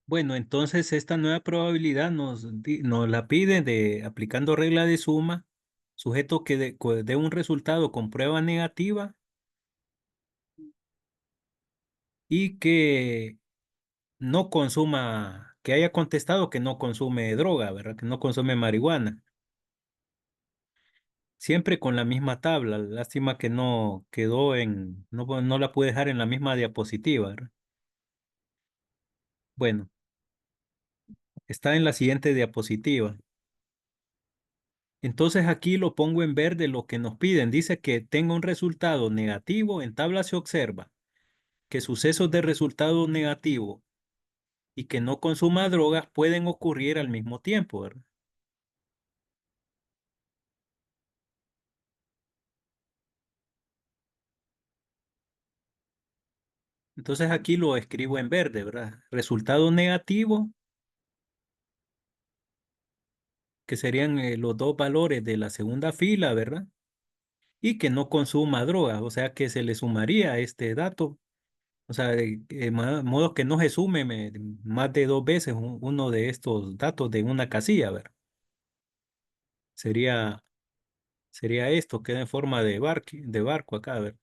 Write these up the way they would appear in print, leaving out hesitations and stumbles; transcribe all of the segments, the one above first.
Bueno, entonces esta nueva probabilidad nos la pide de aplicando regla de suma, sujeto que dé un resultado con prueba negativa y que no consuma, que haya contestado que no consume droga, ¿verdad? Que no consume marihuana. Siempre con la misma tabla. Lástima que no quedó no la pude dejar en la misma diapositiva, ¿verdad? Bueno, está en la siguiente diapositiva. Entonces aquí lo pongo en verde lo que nos piden. Dice que tenga un resultado negativo. En tabla se observa que sucesos de resultado negativo y que no consuma drogas pueden ocurrir al mismo tiempo, ¿verdad? Entonces aquí lo escribo en verde, ¿verdad? Resultado negativo, que serían los dos valores de la segunda fila, ¿verdad? Y que no consuma drogas, o sea que se le sumaría este dato. O sea, modo que no se sume más de dos veces uno de estos datos de una casilla, ¿verdad? Sería, sería esto, queda en forma de barco acá, ¿verdad?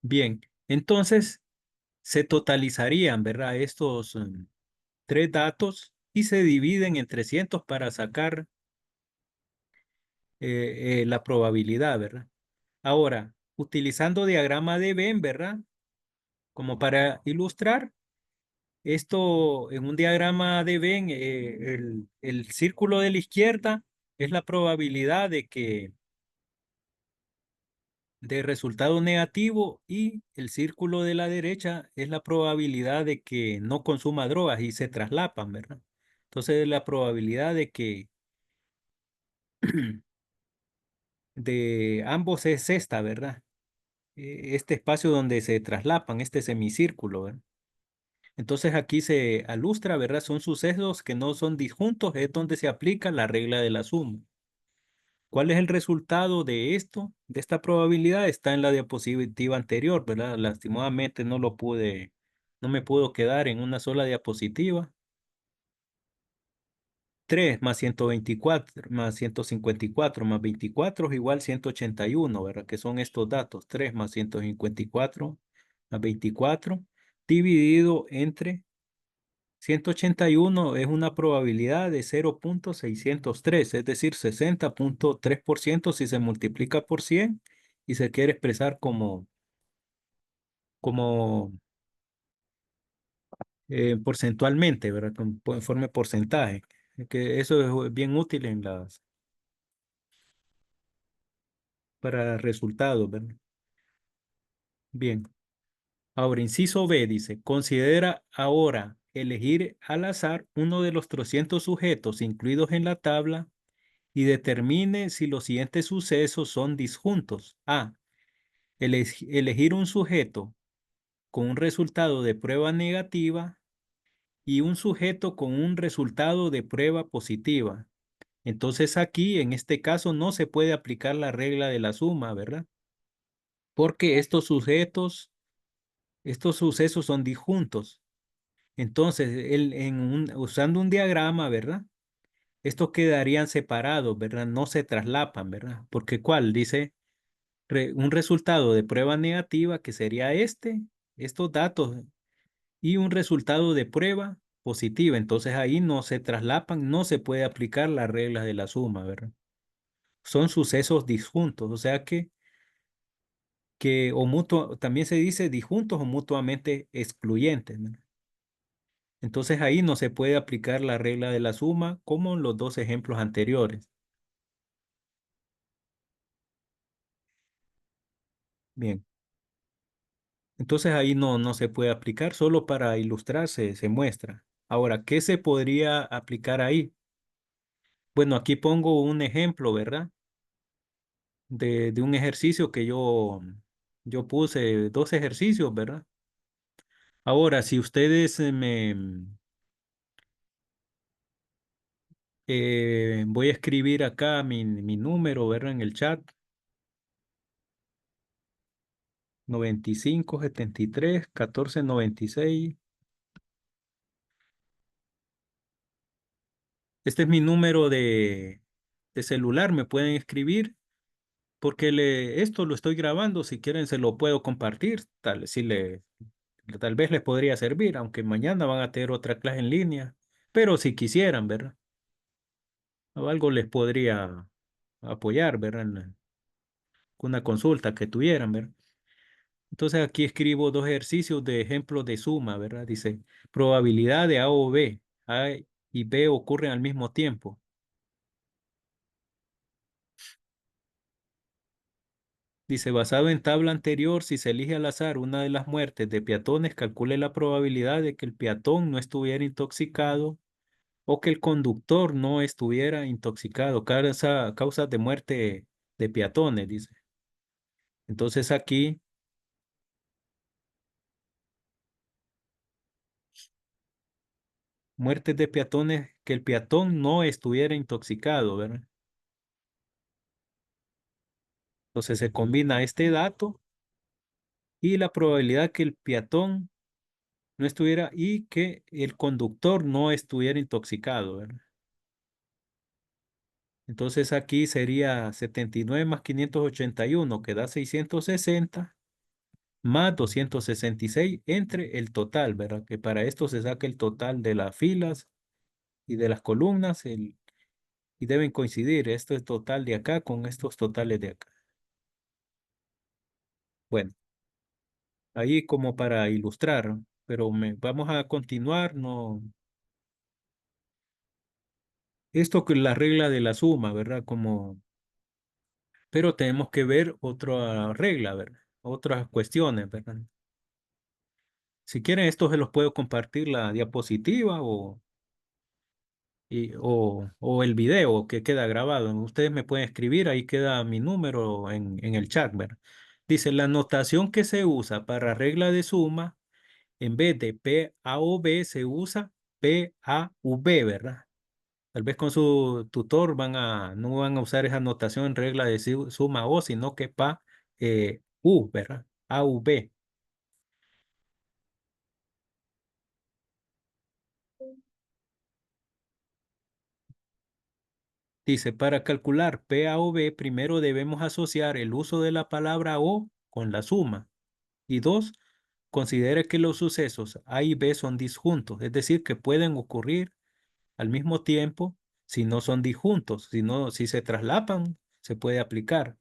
Bien, entonces se totalizarían, ¿verdad? Estos tres datos y se dividen en 300 para sacar la probabilidad, ¿verdad? Ahora, utilizando diagrama de Venn, ¿verdad? Como para ilustrar. Esto en un diagrama de Venn, el círculo de la izquierda es la probabilidad de resultado negativo y el círculo de la derecha es la probabilidad de que no consuma drogas y se traslapan, ¿verdad? Entonces la probabilidad de que de ambos es esta, ¿verdad? Este espacio donde se traslapan, este semicírculo, ¿verdad? Entonces aquí se alustra, ¿verdad? Son sucesos que no son disjuntos, es donde se aplica la regla de la suma. ¿Cuál es el resultado de esto? De esta probabilidad está en la diapositiva anterior, ¿verdad? Lastimosamente no me pudo quedar en una sola diapositiva. 3 más 124 más 154 más 24 es igual 181, ¿verdad? Que son estos datos. 3 más 154 más 24 dividido entre 181 es una probabilidad de 0,603, es decir, 60,3% si se multiplica por 100 y se quiere expresar como porcentualmente, ¿verdad? En forma de porcentaje. Que eso es bien útil para resultados, ¿verdad? Bien. Ahora, inciso B dice, considera ahora elegir al azar uno de los 300 sujetos incluidos en la tabla y determine si los siguientes sucesos son disjuntos. A. Elegir un sujeto con un resultado de prueba negativa y un sujeto con un resultado de prueba positiva. Entonces aquí, en este caso, no se puede aplicar la regla de la suma, ¿verdad? Porque estos sucesos son disjuntos. Entonces, usando un diagrama, ¿verdad? Estos quedarían separados, ¿verdad? No se traslapan, ¿verdad? Porque ¿cuál? Dice un resultado de prueba negativa que sería estos datos y un resultado de prueba positiva. Entonces ahí no se traslapan, no se puede aplicar las reglas de la suma, ¿verdad? Son sucesos disjuntos, o sea que también se dice disjuntos o mutuamente excluyentes, ¿verdad? Entonces ahí no se puede aplicar la regla de la suma como en los dos ejemplos anteriores. Bien, entonces ahí no se puede aplicar, solo para ilustrarse se muestra. Ahora, ¿qué se podría aplicar ahí? Bueno, aquí pongo un ejemplo, ¿verdad? De un ejercicio que yo puse, dos ejercicios, ¿verdad? Ahora, si ustedes voy a escribir acá mi número, ¿verdad? En el chat, 95 73 14 96 Este es mi número de celular, me pueden escribir porque esto lo estoy grabando, si quieren se lo puedo compartir, tal vez les podría servir, aunque mañana van a tener otra clase en línea, pero si quisieran, ¿verdad? O algo les podría apoyar, ¿verdad? Una consulta que tuvieran, ¿verdad? Entonces aquí escribo dos ejercicios de ejemplos de suma, ¿verdad? Dice, probabilidad de A o B. A y B ocurren al mismo tiempo. Dice, basado en tabla anterior, si se elige al azar una de las muertes de peatones, calcule la probabilidad de que el peatón no estuviera intoxicado o que el conductor no estuviera intoxicado. Causas de muerte de peatones, dice. Entonces aquí, muertes de peatones, que el peatón no estuviera intoxicado, ¿verdad? Entonces se combina este dato y la probabilidad que el peatón no estuviera y que el conductor no estuviera intoxicado, ¿verdad? Entonces aquí sería 79 más 581 que da 660 más 266 entre el total, ¿verdad? Que para esto se saca el total de las filas y de las columnas y deben coincidir. Esto es total de acá con estos totales de acá. Bueno, ahí como para ilustrar, pero vamos a continuar, no. Esto que la regla de la suma, ¿verdad? Pero tenemos que ver otra regla, ¿verdad? Otras cuestiones, ¿verdad? Si quieren, esto se los puedo compartir la diapositiva o el video que queda grabado. Ustedes me pueden escribir, ahí queda mi número en el chat, ¿verdad? Dice, la notación que se usa para regla de suma, en vez de P A o B, se usa P A U B, ¿verdad? Tal vez con su tutor no van a usar esa notación en regla de suma o, sino que PA U, ¿verdad? A U B. Dice, para calcular P A o B, primero debemos asociar el uso de la palabra o con la suma. Y dos, considere que los sucesos A y B son disjuntos, es decir, que pueden ocurrir al mismo tiempo si no son disjuntos, si se traslapan, se puede aplicar.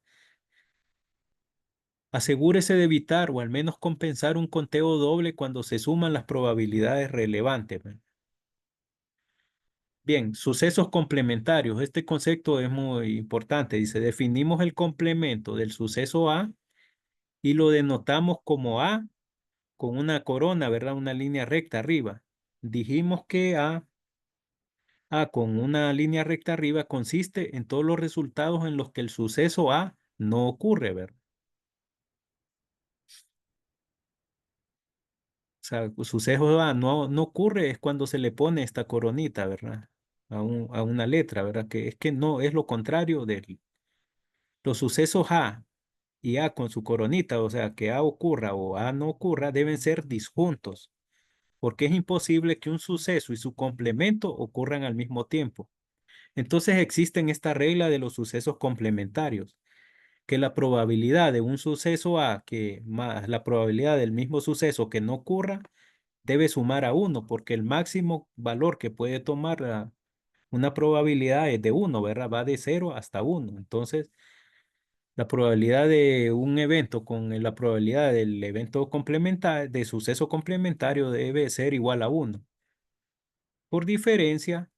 Asegúrese de evitar o al menos compensar un conteo doble cuando se suman las probabilidades relevantes. ¿Ve? Bien, sucesos complementarios. Este concepto es muy importante. Dice, definimos el complemento del suceso A y lo denotamos como A con una corona, ¿verdad? Una línea recta arriba. Dijimos que A con una línea recta arriba consiste en todos los resultados en los que el suceso A no ocurre, ¿verdad? O sea, suceso A no ocurre es cuando se le pone esta coronita, ¿verdad? A una letra, ¿verdad? Que es que no, es lo contrario de los sucesos A y A con su coronita, o sea, que A ocurra o A no ocurra, deben ser disjuntos, porque es imposible que un suceso y su complemento ocurran al mismo tiempo. Entonces existen esta regla de los sucesos complementarios, que la probabilidad de un suceso A que más la probabilidad del mismo suceso que no ocurra debe sumar a uno, porque el máximo valor que puede tomar una probabilidad es de uno, ¿verdad? Va de cero hasta uno. Entonces, la probabilidad de un evento con la probabilidad del evento complementario, de suceso complementario debe ser igual a uno. Por diferencia,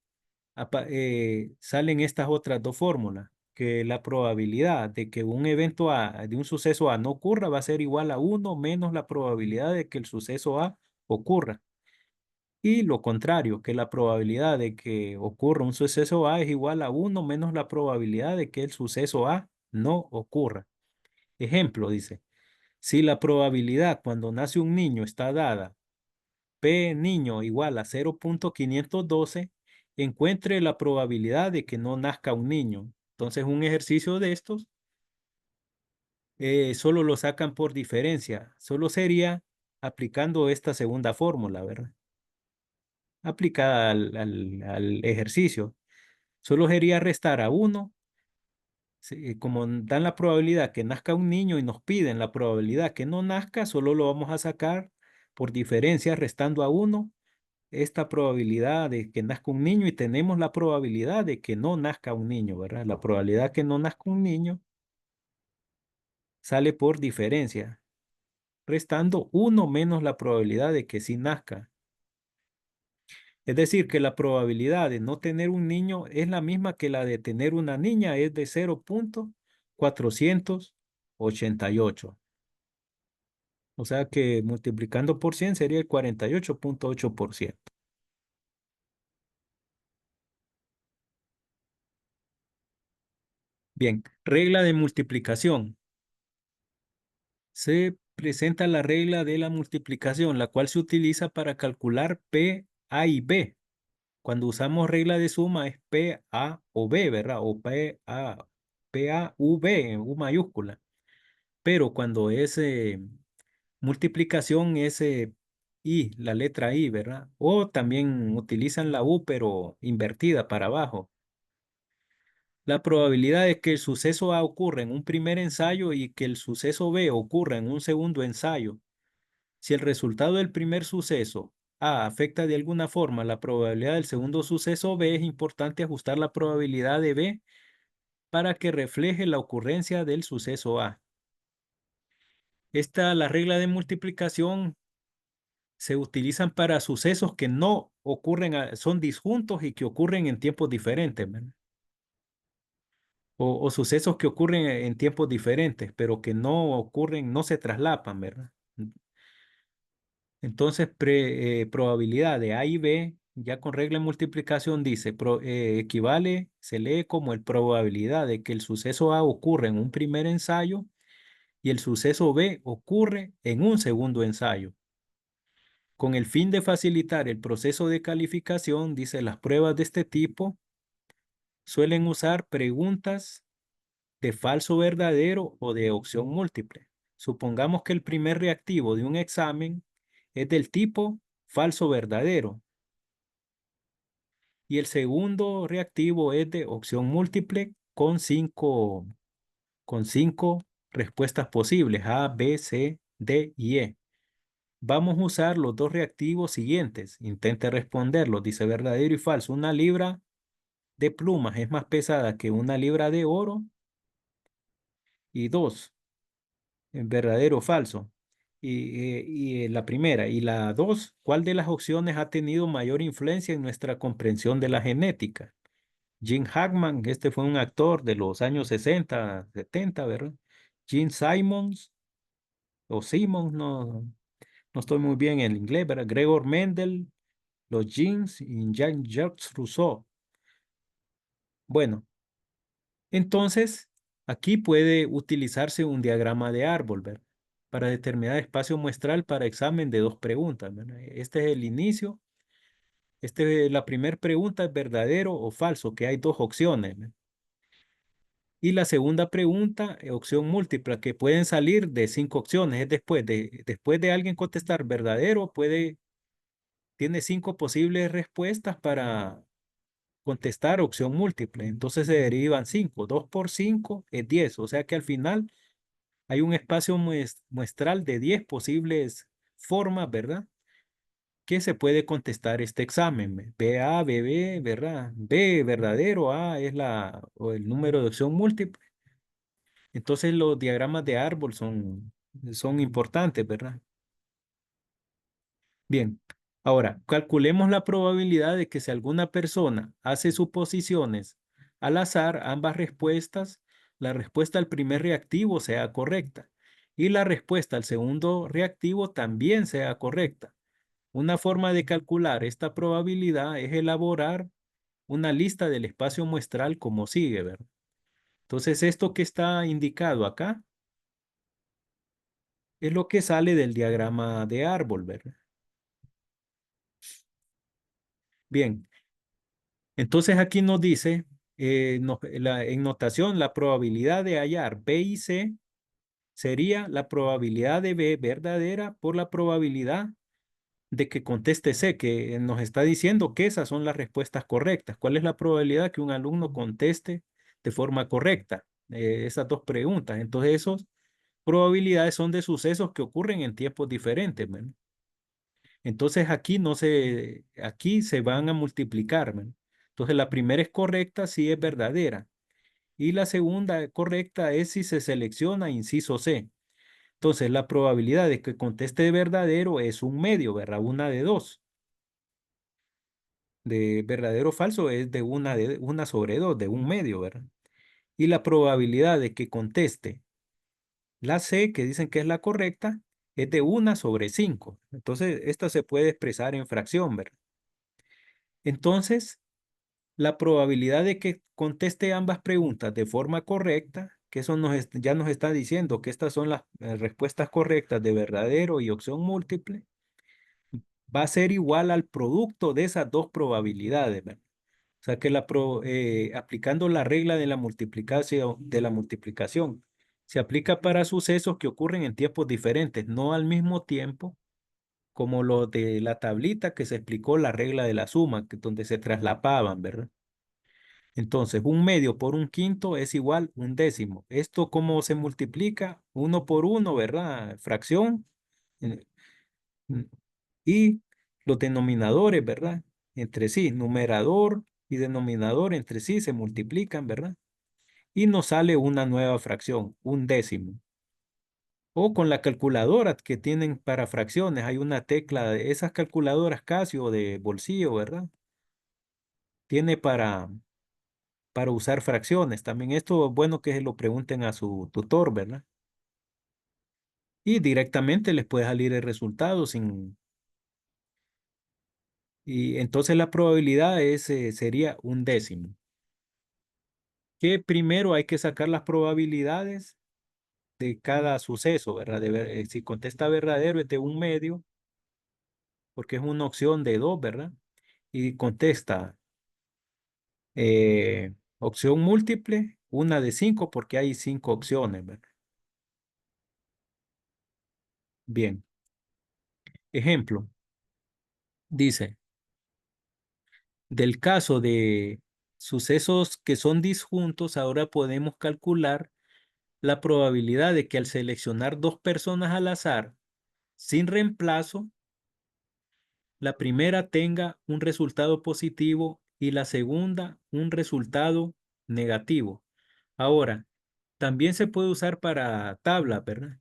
salen estas otras dos fórmulas, que la probabilidad de que un evento A, de un suceso A no ocurra va a ser igual a uno menos la probabilidad de que el suceso A ocurra. Y lo contrario, que la probabilidad de que ocurra un suceso A es igual a uno menos la probabilidad de que el suceso A no ocurra. Ejemplo, dice, si la probabilidad cuando nace un niño está dada P niño igual a 0.512, encuentre la probabilidad de que no nazca un niño. Entonces, un ejercicio de estos solo lo sacan por diferencia. Solo sería aplicando esta segunda fórmula, ¿verdad? Aplicada al ejercicio. Solo sería restar a uno. Como dan la probabilidad que nazca un niño y nos piden la probabilidad que no nazca, solo lo vamos a sacar por diferencia restando a uno esta probabilidad de que nazca un niño y tenemos la probabilidad de que no nazca un niño, ¿verdad? La probabilidad que no nazca un niño sale por diferencia, restando uno menos la probabilidad de que sí nazca. Es decir, que la probabilidad de no tener un niño es la misma que la de tener una niña, es de 0,488. O sea que multiplicando por 100 sería el 48,8%. Bien, regla de multiplicación. Se presenta la regla de la multiplicación, la cual se utiliza para calcular P, A y B. Cuando usamos regla de suma es P, A o B, ¿verdad? O P, A, U, B, en U mayúscula. Pero cuando es multiplicación es I, la letra I, ¿verdad? O también utilizan la U, pero invertida para abajo. La probabilidad de que el suceso A ocurra en un primer ensayo y que el suceso B ocurra en un segundo ensayo. Si el resultado del primer suceso A afecta de alguna forma la probabilidad del segundo suceso B, es importante ajustar la probabilidad de B para que refleje la ocurrencia del suceso A. La regla de multiplicación se utilizan para sucesos que no ocurren, son disjuntos y que ocurren en tiempos diferentes, ¿verdad? O sucesos que ocurren en tiempos diferentes, pero que no ocurren, no se traslapan, ¿verdad? Entonces, probabilidad de A y B, ya con regla de multiplicación dice, equivale, se lee como el probabilidad de que el suceso A ocurre en un primer ensayo y el suceso B ocurre en un segundo ensayo. Con el fin de facilitar el proceso de calificación, dice, las pruebas de este tipo suelen usar preguntas de falso verdadero o de opción múltiple. Supongamos que el primer reactivo de un examen es del tipo falso verdadero y el segundo reactivo es de opción múltiple con cinco respuestas posibles, A, B, C, D y E. Vamos a usar los dos reactivos siguientes. Intente responderlos. Dice verdadero y falso. Una libra de plumas es más pesada que una libra de oro. Y dos, verdadero o falso. Y la primera. Y la dos, ¿cuál de las opciones ha tenido mayor influencia en nuestra comprensión de la genética? Gene Hackman, este fue un actor de los años 60, 70, ¿verdad? Gene Simons o Simons, no estoy muy bien en el inglés, ¿verdad? Gregor Mendel, los genes y Jean-Jacques Rousseau. Bueno, entonces aquí puede utilizarse un diagrama de árbol, ¿verdad? Para determinar espacio muestral para examen de dos preguntas, ¿verdad? Este es el inicio. La primera pregunta es verdadero o falso, que hay dos opciones, ¿verdad? Y la segunda pregunta, opción múltipla, que pueden salir de cinco opciones. Es después de alguien contestar verdadero, tiene cinco posibles respuestas para contestar opción múltiple. Entonces se derivan 5. 2 por 5 es 10. O sea que al final hay un espacio muestral de 10 posibles formas, ¿verdad? Que se puede contestar este examen. B, A, B, B, ¿verdad? B, verdadero, A es o el número de opción múltiple. Entonces los diagramas de árbol son importantes, ¿verdad? Bien, ahora calculemos la probabilidad de que si alguna persona hace suposiciones al azar, ambas respuestas, la respuesta al primer reactivo sea correcta y la respuesta al segundo reactivo también sea correcta. Una forma de calcular esta probabilidad es elaborar una lista del espacio muestral como sigue, ¿verdad? Entonces, esto que está indicado acá es lo que sale del diagrama de árbol, ¿verdad? Bien, entonces aquí nos dice, en notación, la probabilidad de hallar B y C sería la probabilidad de B verdadera por la probabilidad de que conteste C, que nos está diciendo que esas son las respuestas correctas. ¿Cuál es la probabilidad que un alumno conteste de forma correcta esas dos preguntas? Entonces, esas probabilidades son de sucesos que ocurren en tiempos diferentes, ¿verdad? Entonces, aquí se van a multiplicar, ¿verdad? Entonces, la primera es correcta si es verdadera. Y la segunda correcta es si se selecciona inciso C. Entonces, la probabilidad de que conteste verdadero es un medio, ¿verdad? Una de dos. De verdadero o falso es de una sobre dos, de un medio, ¿verdad? Y la probabilidad de que conteste la C, que dicen que es la correcta, es de una sobre cinco. Entonces, esta se puede expresar en fracción, ¿verdad? Entonces, la probabilidad de que conteste ambas preguntas de forma correcta, que eso ya nos está diciendo que estas son las respuestas correctas de verdadero y opción múltiple, va a ser igual al producto de esas dos probabilidades, ¿verdad? O sea que aplicando la regla de la multiplicación, se aplica para sucesos que ocurren en tiempos diferentes, no al mismo tiempo, como lo de la tablita que se explicó la regla de la suma, donde se traslapaban, ¿verdad? Entonces, un medio por un quinto es igual un décimo. ¿Esto cómo se multiplica? Uno por uno, ¿verdad? Fracción. eh, mm, Y los denominadores, ¿verdad? Entre sí, numerador y denominador entre sí se multiplican, ¿verdad? Y nos sale una nueva fracción, un décimo. O con la calculadora que tienen para fracciones, hay una tecla de esas calculadoras Casio de bolsillo, ¿verdad? Tiene para usar fracciones. También esto es bueno que se lo pregunten a su tutor, ¿verdad? Y directamente les puede salir el resultado y entonces la probabilidad sería un décimo. Que primero hay que sacar las probabilidades de cada suceso, ¿verdad? Si contesta verdadero es de un medio, porque es una opción de dos, ¿verdad? Y contesta opción múltiple, una de cinco, porque hay cinco opciones, ¿verdad? Bien, ejemplo, dice, del caso de sucesos que son disjuntos, ahora podemos calcular la probabilidad de que al seleccionar dos personas al azar, sin reemplazo, la primera tenga un resultado positivo y la segunda un resultado negativo. Ahora, también se puede usar para tablas, ¿verdad?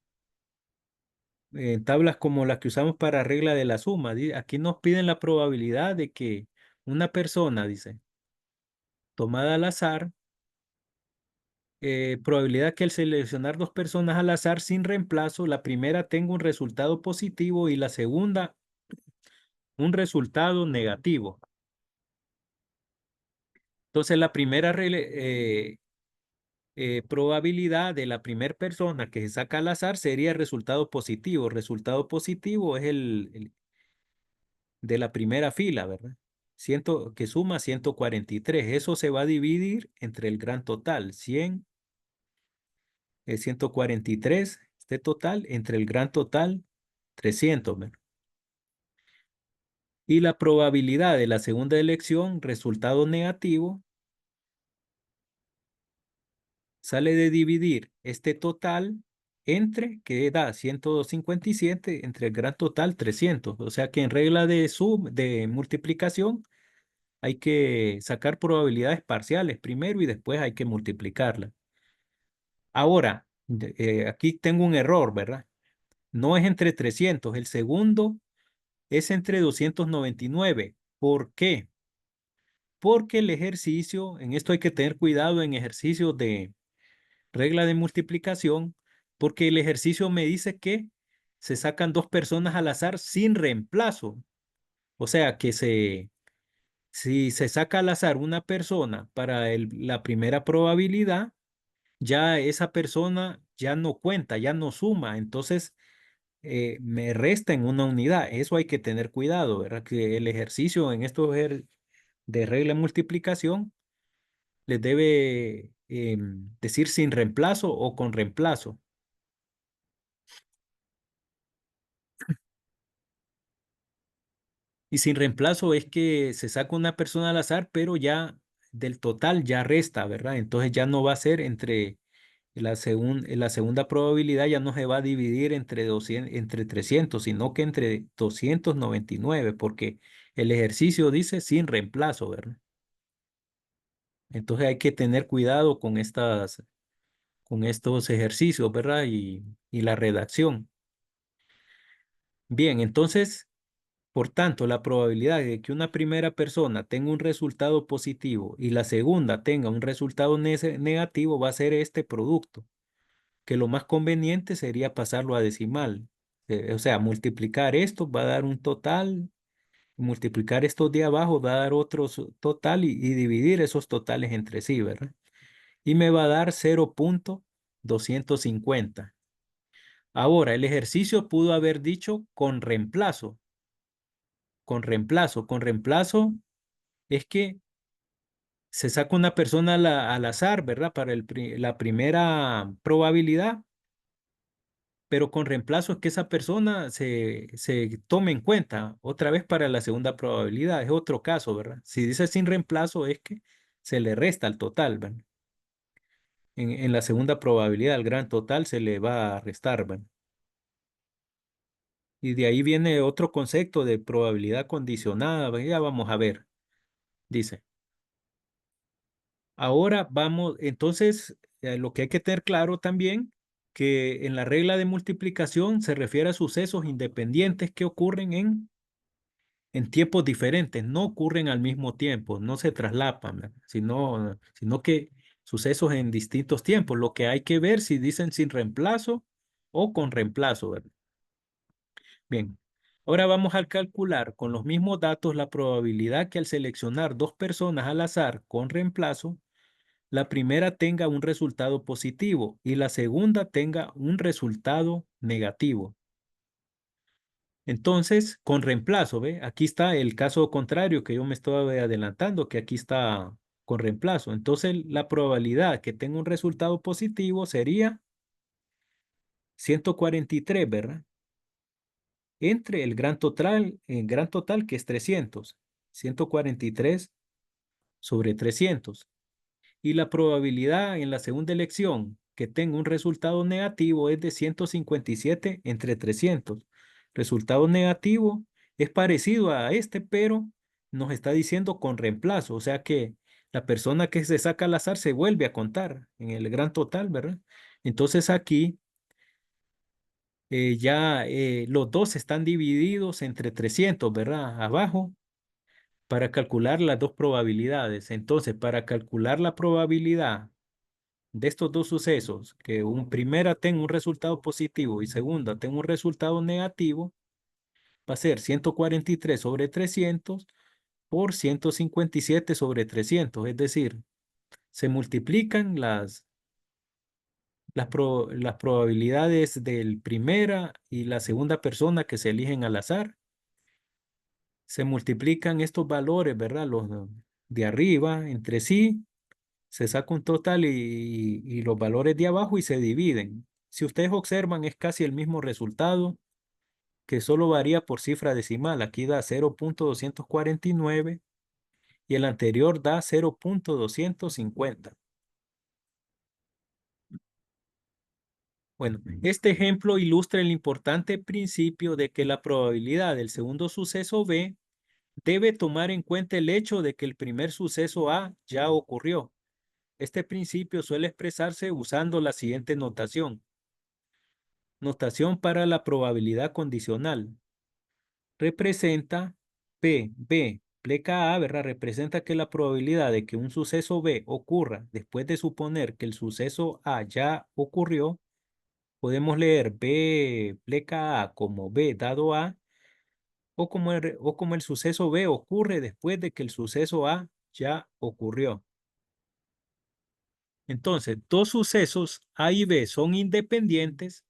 Tablas como las que usamos para regla de la suma. Aquí nos piden la probabilidad de que una persona, dice, tomada al azar, probabilidad que al seleccionar dos personas al azar sin reemplazo, la primera tenga un resultado positivo y la segunda un resultado negativo. Entonces, la primera probabilidad de la primera persona que se saca al azar sería resultado positivo. Resultado positivo es el de la primera fila, ¿verdad? Que suma 143. Eso se va a dividir entre el gran total, 100, 143, este total, entre el gran total, 300, ¿verdad? Y la probabilidad de la segunda elección, resultado negativo, sale de dividir este total entre, que da 157, entre el gran total 300. O sea que en regla de multiplicación hay que sacar probabilidades parciales primero y después hay que multiplicarlas. Ahora, aquí tengo un error, ¿verdad? No es entre 300, el segundo es entre 299. ¿Por qué? Porque el ejercicio, en esto hay que tener cuidado en ejercicios de regla de multiplicación, porque el ejercicio me dice que se sacan dos personas al azar sin reemplazo. O sea que si se saca al azar una persona para la primera probabilidad, ya esa persona ya no cuenta, ya no suma, entonces me resta en una unidad. Eso hay que tener cuidado, ¿verdad? Que el ejercicio en estos de regla de multiplicación les debe decir sin reemplazo o con reemplazo. Y sin reemplazo es que se saca una persona al azar, pero ya del total ya resta, ¿verdad? Entonces ya no va a ser entre la segunda probabilidad, ya no se va a dividir entre 200, entre 300, sino que entre 299, porque el ejercicio dice sin reemplazo, ¿verdad? Entonces hay que tener cuidado con estos ejercicios, ¿verdad? Y la redacción. Bien, entonces, por tanto, la probabilidad de que una primera persona tenga un resultado positivo y la segunda tenga un resultado negativo va a ser este producto, que lo más conveniente sería pasarlo a decimal. O sea, multiplicar esto va a dar un total, multiplicar estos de abajo va a dar otro total y dividir esos totales entre sí, ¿verdad? Y me va a dar 0,250. Ahora, el ejercicio pudo haber dicho con reemplazo, con reemplazo es que se saca una persona al azar, ¿verdad? Para la primera probabilidad, pero con reemplazo es que esa persona se tome en cuenta otra vez para la segunda probabilidad. Es otro caso, ¿verdad? Si dice sin reemplazo es que se le resta al total, ¿verdad? En la segunda probabilidad, al gran total se le va a restar, ¿verdad? Y de ahí viene otro concepto de probabilidad condicionada, ¿verdad? Ya vamos a ver, dice. Ahora vamos, entonces, lo que hay que tener claro también, que en la regla de multiplicación se refiere a sucesos independientes que ocurren en tiempos diferentes, no ocurren al mismo tiempo, no se traslapan, ¿verdad? Sino que sucesos en distintos tiempos. Lo que hay que ver si dicen sin reemplazo o con reemplazo, ¿verdad? Bien, ahora vamos a calcular con los mismos datos la probabilidad que al seleccionar dos personas al azar con reemplazo, la primera tenga un resultado positivo y la segunda tenga un resultado negativo. Entonces, con reemplazo, ¿ve? Aquí está el caso contrario que yo me estoy adelantando, que aquí está con reemplazo. Entonces, la probabilidad que tenga un resultado positivo sería 143, ¿verdad? Entre el gran total que es 300. 143 sobre 300. Y la probabilidad en la segunda elección que tenga un resultado negativo es de 157 entre 300. Resultado negativo es parecido a este, pero nos está diciendo con reemplazo, o sea que la persona que se saca al azar se vuelve a contar en el gran total, ¿verdad? Entonces aquí ya los dos están divididos entre 300, ¿verdad? Abajo para calcular las dos probabilidades. Entonces, para calcular la probabilidad de estos dos sucesos, que primera tenga un resultado positivo y segunda tenga un resultado negativo, va a ser 143 sobre 300 por 157 sobre 300. Es decir, se multiplican las probabilidades del primera y la segunda persona que se eligen al azar. Se multiplican estos valores, ¿verdad? Los de arriba entre sí, se saca un total y los valores de abajo y se dividen. Si ustedes observan, es casi el mismo resultado, que solo varía por cifra decimal. Aquí da 0,249 y el anterior da 0,250. Bueno, este ejemplo ilustra el importante principio de que la probabilidad del segundo suceso B debe tomar en cuenta el hecho de que el primer suceso A ya ocurrió. Este principio suele expresarse usando la siguiente notación. Notación para la probabilidad condicional. Representa B, pleca A, ¿verdad? Representa que la probabilidad de que un suceso B ocurra después de suponer que el suceso A ya ocurrió, podemos leer B, pleca A como B dado A, o como el suceso B ocurre después de que el suceso A ya ocurrió. Entonces, dos sucesos A y B son independientes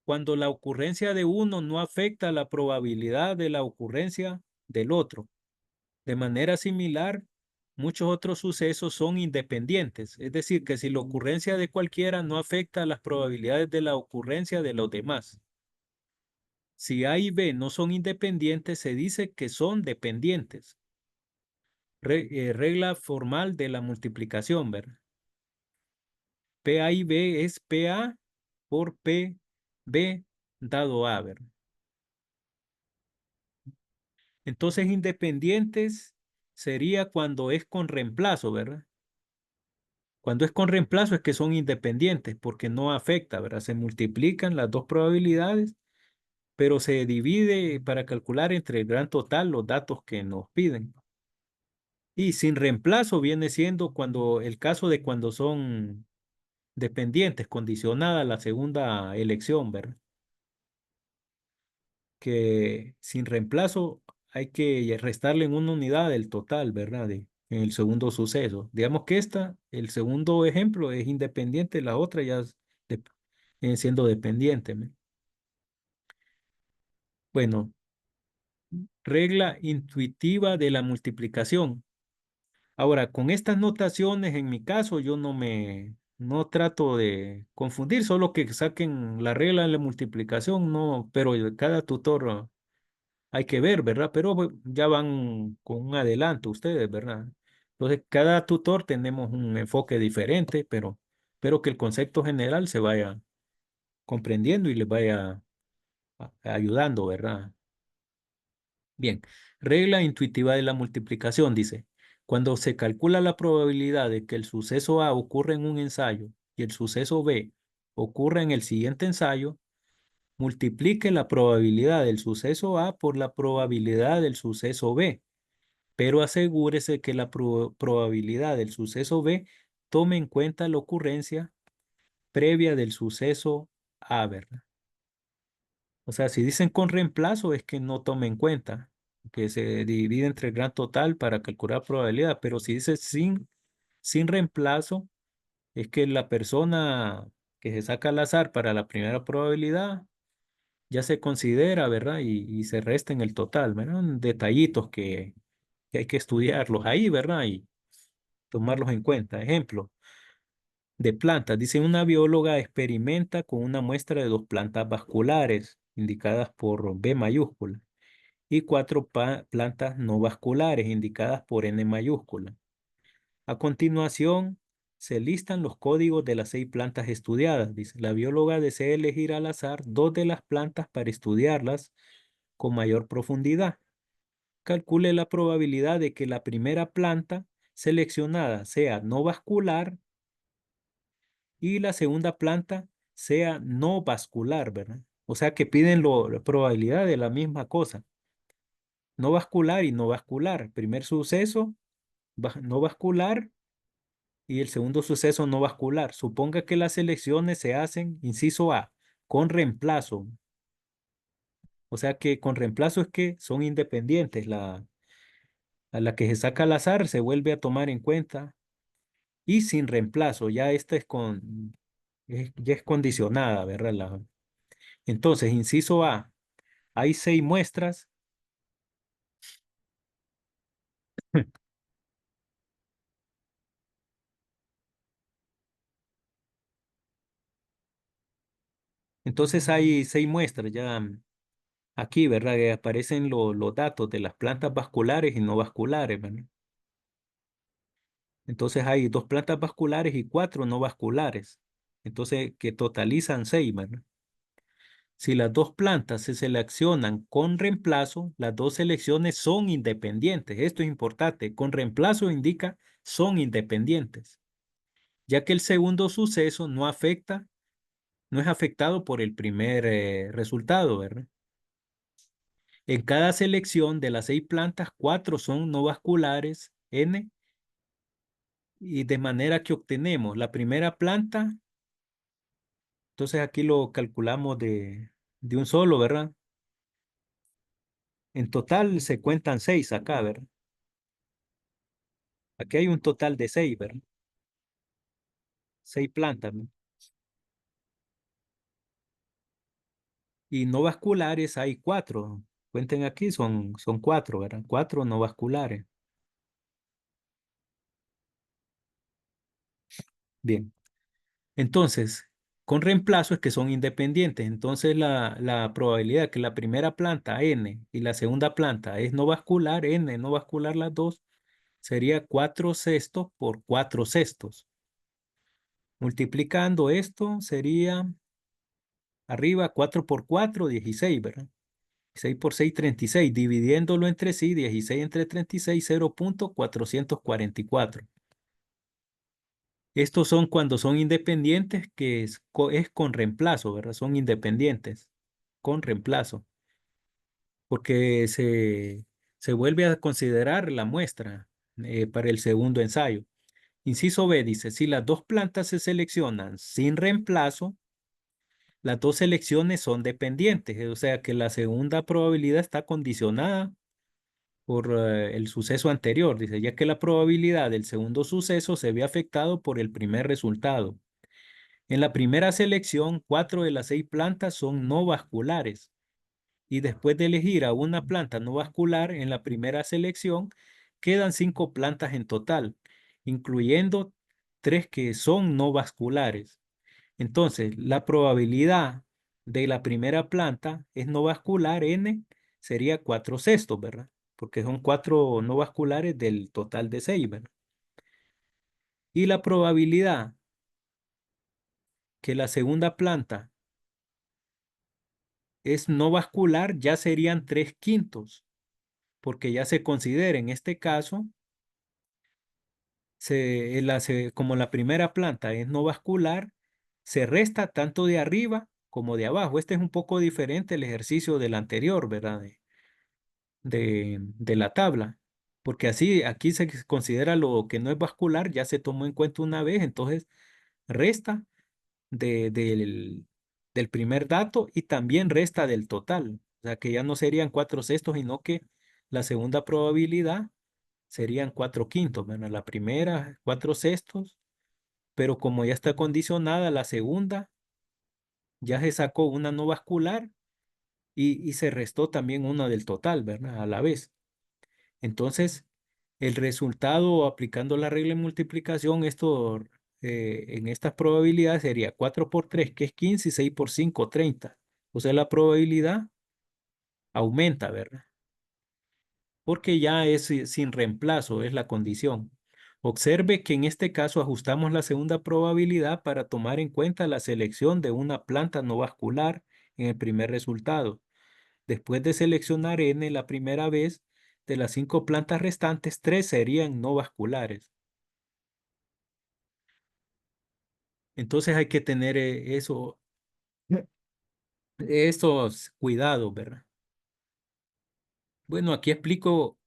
cuando la ocurrencia de uno no afecta la probabilidad de la ocurrencia del otro. De manera similar, muchos otros sucesos son independientes, es decir, que si la ocurrencia de cualquiera no afecta las probabilidades de la ocurrencia de los demás. Si A y B no son independientes, se dice que son dependientes. Regla formal de la multiplicación, ¿verdad? PA y B es PA por PB dado A, ¿verdad? Entonces, independientes sería cuando es con reemplazo, ¿verdad? Cuando es con reemplazo es que son independientes porque no afecta, ¿verdad? Se multiplican las dos probabilidades, pero se divide para calcular entre el gran total los datos que nos piden. Y sin reemplazo viene siendo cuando el caso de cuando son dependientes, condicionada a la segunda elección, ¿verdad? Que sin reemplazo hay que restarle en una unidad del total, ¿verdad? En el segundo suceso. Digamos que el segundo ejemplo es independiente, la otra ya de- viene siendo dependiente. ¿Me? Bueno, regla intuitiva de la multiplicación. Ahora, con estas notaciones, en mi caso, yo no trato de confundir, solo que saquen la regla de la multiplicación, no, pero cada tutor hay que ver, ¿verdad? Pero ya van con un adelanto ustedes, ¿verdad? Entonces, cada tutor tenemos un enfoque diferente, pero espero que el concepto general se vaya comprendiendo y les vaya ayudando, ¿verdad? Bien, regla intuitiva de la multiplicación dice, cuando se calcula la probabilidad de que el suceso A ocurra en un ensayo y el suceso B ocurra en el siguiente ensayo, multiplique la probabilidad del suceso A por la probabilidad del suceso B, pero asegúrese que la probabilidad del suceso B tome en cuenta la ocurrencia previa del suceso A, ¿verdad? O sea, si dicen con reemplazo es que no tome en cuenta, que se divide entre el gran total para calcular probabilidad, pero si dice sin reemplazo, es que la persona que se saca al azar para la primera probabilidad ya se considera, ¿verdad? Y se resta en el total, ¿verdad? Detallitos que hay que estudiarlos ahí, ¿verdad? Y tomarlos en cuenta. Ejemplo, de plantas. Dice, una bióloga experimenta con una muestra de dos plantas vasculares, indicadas por B mayúscula, y cuatro plantas no vasculares, indicadas por N mayúscula. A continuación, se listan los códigos de las 6 plantas estudiadas. Dice, la bióloga desea elegir al azar dos de las plantas para estudiarlas con mayor profundidad. Calcule la probabilidad de que la primera planta seleccionada sea no vascular y la segunda planta sea no vascular, ¿verdad? O sea que piden la probabilidad de la misma cosa, no vascular y no vascular. Primer suceso no vascular y el segundo suceso no vascular. Suponga que las selecciones se hacen, inciso A, con reemplazo. O sea que con reemplazo es que son independientes. A la que se saca al azar se vuelve a tomar en cuenta y sin reemplazo. Ya esta ya es condicionada, ¿verdad? Entonces, inciso A, hay 6 muestras. Entonces hay 6 muestras ya aquí, ¿verdad? Que aparecen los datos de las plantas vasculares y no vasculares, ¿verdad? Entonces hay 2 plantas vasculares y 4 no vasculares. Entonces, que totalizan 6, ¿verdad? Si las 2 plantas se seleccionan con reemplazo, las dos selecciones son independientes. Esto es importante. Con reemplazo indica son independientes, ya que el segundo suceso no es afectado por el primer resultado, ¿verdad? En cada selección de las 6 plantas, 4 son no vasculares, N, y de manera que obtenemos la primera planta, entonces aquí lo calculamos de un solo, ¿verdad? En total se cuentan 6 acá, ¿verdad? Aquí hay un total de 6, ¿verdad? 6 plantas, ¿no? Y no vasculares hay 4. Cuenten aquí, son 4, ¿verdad? 4 no vasculares. Bien. Entonces, con reemplazo es que son independientes. Entonces la probabilidad que la primera planta N y la segunda planta es no vascular, N no vascular las dos, sería 4 sextos por 4 sextos. Multiplicando esto sería arriba 4 por 4, 16, ¿verdad? 6 por 6, 36. Dividiéndolo entre sí, 16 entre 36, 0.444. Estos son cuando son independientes, que es con reemplazo, ¿verdad? Son independientes con reemplazo, porque se vuelve a considerar la muestra para el segundo ensayo. Inciso B dice, si las dos plantas se seleccionan sin reemplazo, las dos selecciones son dependientes, o sea que la segunda probabilidad está condicionada por el suceso anterior, dice, ya que la probabilidad del segundo suceso se ve afectado por el primer resultado. En la primera selección, 4 de las 6 plantas son no vasculares. Y después de elegir a una planta no vascular en la primera selección, quedan 5 plantas en total, incluyendo 3 que son no vasculares. Entonces, la probabilidad de la primera planta es no vascular, N, sería 4 sextos, ¿verdad? Porque son 4 no vasculares del total de 6, ¿verdad? Y la probabilidad que la segunda planta es no vascular, ya serían 3 quintos, porque ya se considera en este caso, como la primera planta es no vascular, se resta tanto de arriba como de abajo. Este es un poco diferente el ejercicio del anterior, ¿verdad? De la tabla, porque así aquí se considera lo que no es vascular, ya se tomó en cuenta una vez, entonces resta del primer dato y también resta del total. O sea que ya no serían 4 sextos, sino que la segunda probabilidad serían 4 quintos. Bueno, la primera, 4 sextos, pero como ya está condicionada, la segunda ya se sacó una no vascular y se restó también una del total, ¿verdad? A la vez. Entonces, el resultado aplicando la regla de multiplicación, esto en estas probabilidades sería 4 por 3, que es 15, y 6 por 5, 30. O sea, la probabilidad aumenta, ¿verdad? Porque ya es sin reemplazo, es la condición. Observe que en este caso ajustamos la segunda probabilidad para tomar en cuenta la selección de una planta no vascular en el primer resultado. Después de seleccionar N la primera vez, de las 5 plantas restantes, 3 serían no vasculares. Entonces hay que tener estos cuidados, ¿verdad? Bueno, aquí explico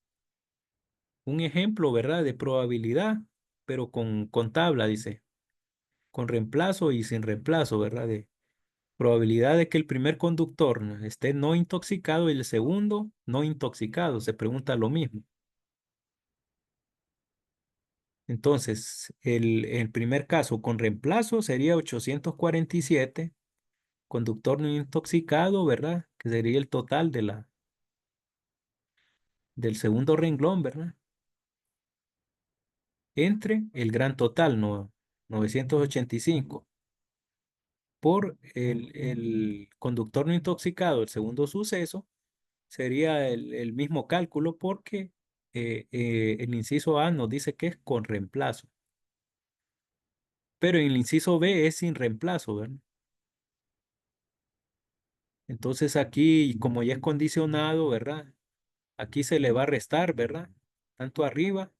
un ejemplo, ¿verdad? De probabilidad, pero con tabla, dice, con reemplazo y sin reemplazo, ¿verdad? De probabilidad de que el primer conductor esté no intoxicado y el segundo no intoxicado. Se pregunta lo mismo. Entonces, el primer caso con reemplazo sería 847, conductor no intoxicado, ¿verdad? Que sería el total del segundo renglón, ¿verdad? Entre el gran total, no, 985, por el conductor no intoxicado, el segundo suceso, sería el mismo cálculo porque el inciso A nos dice que es con reemplazo, pero en el inciso B es sin reemplazo, ¿verdad? Entonces aquí, como ya es condicionado, ¿verdad? Aquí se le va a restar, ¿verdad? Tanto arriba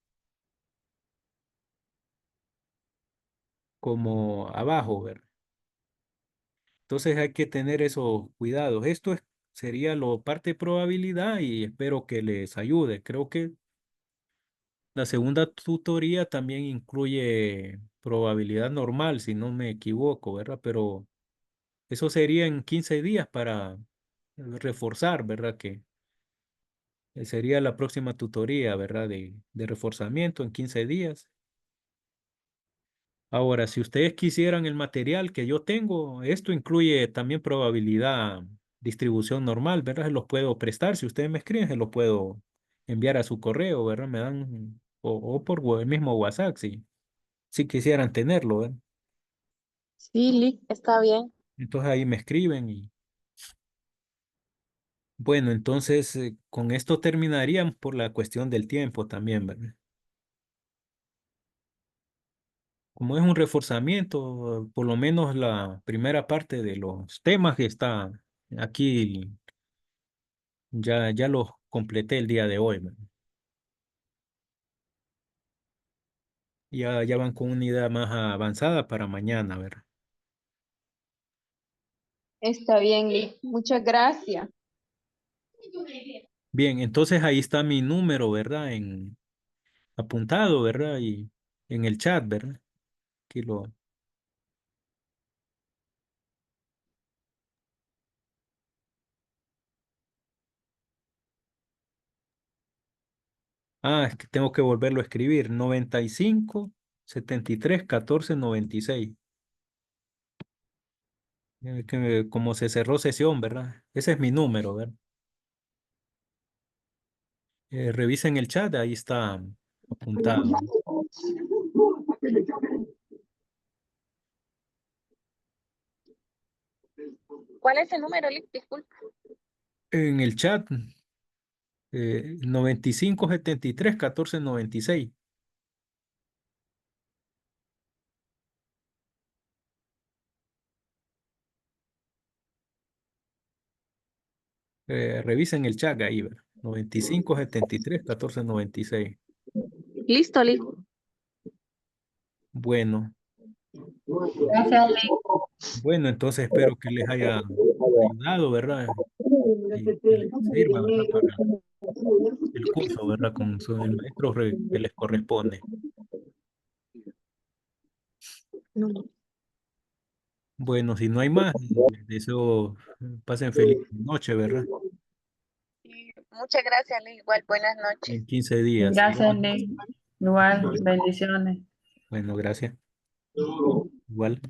como abajo, ¿verdad? Entonces hay que tener esos cuidados. Sería lo parte de probabilidad y espero que les ayude. Creo que la segunda tutoría también incluye probabilidad normal, si no me equivoco, ¿verdad? Pero eso sería en 15 días para reforzar, ¿verdad? Que sería la próxima tutoría, ¿verdad? De reforzamiento en 15 días. Ahora, si ustedes quisieran el material que yo tengo, esto incluye también probabilidad, distribución normal, ¿verdad? Se los puedo prestar. Si ustedes me escriben, se los puedo enviar a su correo, ¿verdad? Me dan, o por el mismo WhatsApp, si quisieran tenerlo, ¿verdad? Sí, Lick, está bien. Entonces ahí me escriben y bueno, entonces con esto terminaríamos por la cuestión del tiempo también, ¿verdad? Como es un reforzamiento, por lo menos la primera parte de los temas que está aquí, ya los completé el día de hoy, ¿verdad? Ya van con una idea más avanzada para mañana, ¿verdad? Está bien, Lick. Muchas gracias. Bien, entonces ahí está mi número, ¿verdad? Apuntado, ¿verdad? Y en el chat, ¿verdad? Aquí es que tengo que volverlo a escribir. 95 73 14 96. Como se cerró sesión, ¿verdad? Ese es mi número, ¿verdad? Revisen el chat, ahí está apuntado. ¿Cuál es el número, Lick? Disculpa. En el chat, 95 73 14 96. Revisen el chat ahí, ¿verdad? 95 73 14 96. Listo, Lick. Bueno, Gracias, Lick. bueno, entonces espero que les haya ayudado, ¿verdad? Y que les sirva, ¿verdad? Para el curso, ¿verdad? Con el maestro que les corresponde. No. Bueno, si no hay más, les deseo pasen feliz noche, ¿verdad? Sí, muchas gracias, Lick. Igual, buenas noches. En 15 días. Gracias, Nick. Igual, bendiciones. Bueno, gracias. Igual.